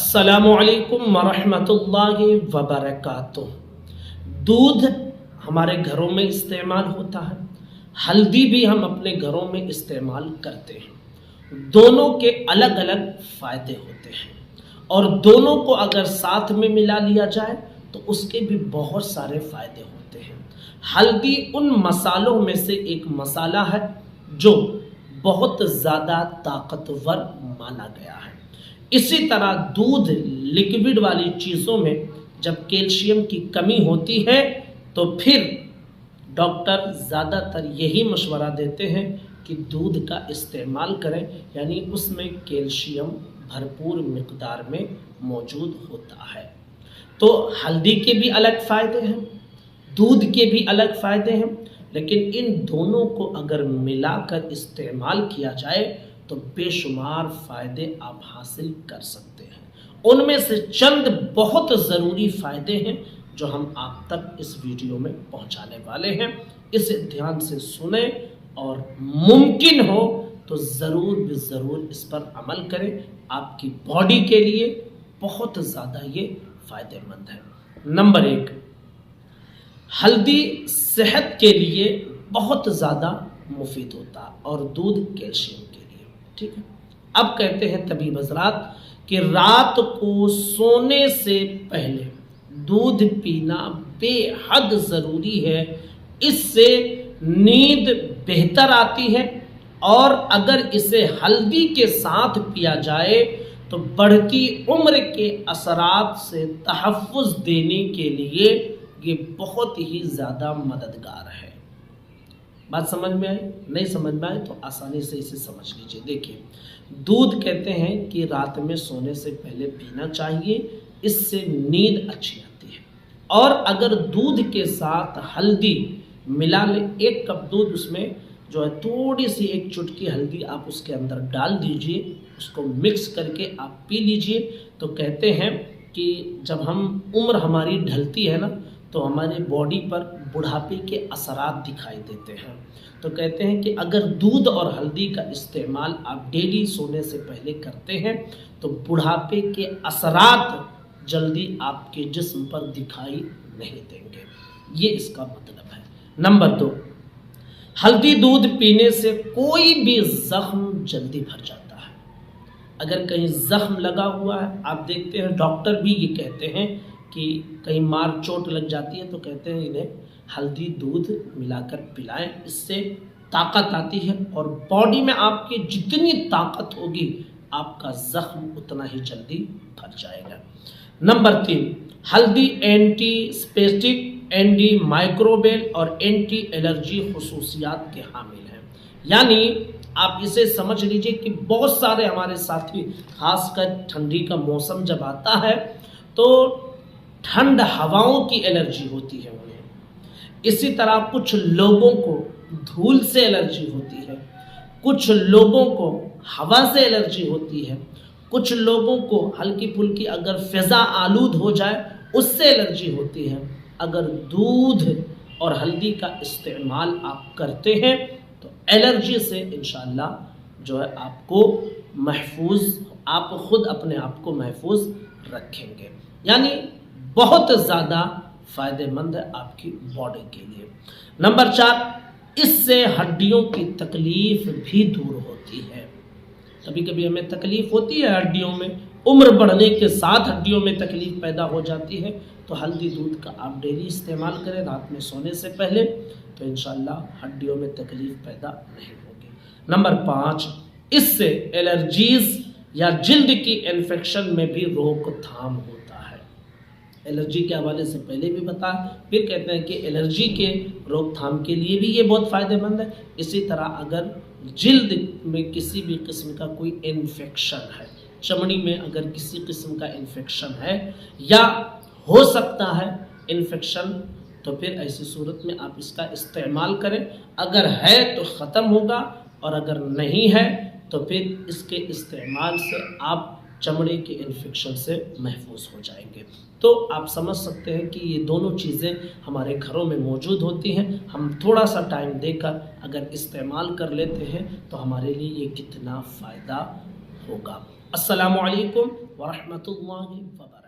अस्सलामु अलैकुम वरहमतुल्लाहि वबरकातुह। दूध हमारे घरों में इस्तेमाल होता है, हल्दी भी हम अपने घरों में इस्तेमाल करते हैं। दोनों के अलग अलग फ़ायदे होते हैं और दोनों को अगर साथ में मिला लिया जाए तो उसके भी बहुत सारे फ़ायदे होते हैं। हल्दी उन मसालों में से एक मसाला है जो बहुत ज़्यादा ताकतवर माना गया है। इसी तरह दूध लिक्विड वाली चीज़ों में जब कैल्शियम की कमी होती है तो फिर डॉक्टर ज़्यादातर यही मशवरा देते हैं कि दूध का इस्तेमाल करें, यानी उसमें कैल्शियम भरपूर मिक़दार में मौजूद होता है। तो हल्दी के भी अलग फ़ायदे हैं, दूध के भी अलग फ़ायदे हैं, लेकिन इन दोनों को अगर मिलाकर इस्तेमाल किया जाए तो बेशुमार फ़ायदे आप हासिल कर सकते हैं। उनमें से चंद बहुत ज़रूरी फ़ायदे हैं जो हम आप तक इस वीडियो में पहुंचाने वाले हैं। इसे ध्यान से सुने और मुमकिन हो तो ज़रूर इस पर अमल करें। आपकी बॉडी के लिए बहुत ज़्यादा ये फ़ायदेमंद है। नंबर 1, हल्दी सेहत के लिए बहुत ज़्यादा मुफीद होता है और दूध कैल्शियम के लिए, ठीक है। अब कहते हैं तबीब हज़रात कि रात को सोने से पहले दूध पीना बेहद ज़रूरी है। इससे नींद बेहतर आती है और अगर इसे हल्दी के साथ पिया जाए तो बढ़ती उम्र के असरात से तहफ़्फ़ुज़ देने के लिए ये बहुत ही ज़्यादा मददगार है। बात समझ में आई? नहीं समझ में आई तो आसानी से इसे समझ लीजिए। देखिए, दूध कहते हैं कि रात में सोने से पहले पीना चाहिए, इससे नींद अच्छी आती है। और अगर दूध के साथ हल्दी मिला ले, 1 कप दूध, उसमें जो है थोड़ी सी 1 चुटकी हल्दी आप उसके अंदर डाल दीजिए, उसको मिक्स करके आप पी लीजिए। तो कहते हैं कि जब हम उम्र हमारी ढलती है ना तो हमारी बॉडी पर बुढ़ापे के असरात दिखाई देते हैं। तो कहते हैं कि अगर दूध और हल्दी का इस्तेमाल आप डेली सोने से पहले करते हैं तो बुढ़ापे के असरात जल्दी आपके जिस्म पर दिखाई नहीं देंगे। ये इसका मतलब है। नंबर 2, हल्दी दूध पीने से कोई भी ज़ख्म जल्दी भर जाता है। अगर कहीं ज़ख्म लगा हुआ है, आप देखते हैं डॉक्टर भी ये कहते हैं कि कहीं मार चोट लग जाती है तो कहते हैं इन्हें हल्दी दूध मिलाकर पिलाएं, इससे ताकत आती है और बॉडी में आपकी जितनी ताकत होगी आपका ज़ख्म उतना ही जल्दी भर जाएगा। नंबर 3, हल्दी एंटीसेप्टिक, एंटी माइक्रोबियल और एंटी एलर्जी खुसूसियात के हामिल हैं। यानी आप इसे समझ लीजिए कि बहुत सारे हमारे साथी, खासकर ठंडी का मौसम जब आता है तो ठंड हवाओं की एलर्जी होती है उन्हें। इसी तरह कुछ लोगों को धूल से एलर्जी होती है, कुछ लोगों को हवा से एलर्जी होती है, कुछ लोगों को हल्की फुल्की अगर फ़िज़ा आलूद हो जाए उससे एलर्जी होती है। अगर दूध और हल्दी का इस्तेमाल आप करते हैं तो एलर्जी से इंशाअल्लाह जो है आपको महफूज, आप खुद अपने आप को महफूज रखेंगे। यानी बहुत ज़्यादा फ़ायदेमंद है आपकी बॉडी के लिए। नंबर 4, इससे हड्डियों की तकलीफ़ भी दूर होती है। कभी कभी हमें तकलीफ़ होती है हड्डियों में, उम्र बढ़ने के साथ हड्डियों में तकलीफ़ पैदा हो जाती है। तो हल्दी दूध का आप डेली इस्तेमाल करें रात में सोने से पहले, तो इंशाअल्लाह हड्डियों में तकलीफ़ पैदा नहीं होगी। नंबर 5, इससे एलर्जीज़ या जिल्द की इन्फेक्शन में भी रोकथाम होता है। एलर्जी के हवाले से पहले भी बताया, फिर कहते हैं कि एलर्जी के रोकथाम के लिए भी ये बहुत फ़ायदेमंद है। इसी तरह अगर जिल्द में किसी भी किस्म का कोई इन्फेक्शन है, चमड़ी में अगर किसी किस्म का इन्फेक्शन है या हो सकता है इन्फेक्शन, तो फिर ऐसी सूरत में आप इसका इस्तेमाल करें। अगर है तो ख़त्म होगा और अगर नहीं है तो फिर इसके इस्तेमाल से आप चमड़े के इन्फेक्शन से महफूज हो जाएंगे। तो आप समझ सकते हैं कि ये दोनों चीज़ें हमारे घरों में मौजूद होती हैं। हम थोड़ा सा टाइम देकर अगर इस्तेमाल कर लेते हैं तो हमारे लिए ये कितना फ़ायदा होगा। السلام علیکم ورحمۃ اللہ وبرکاتہ.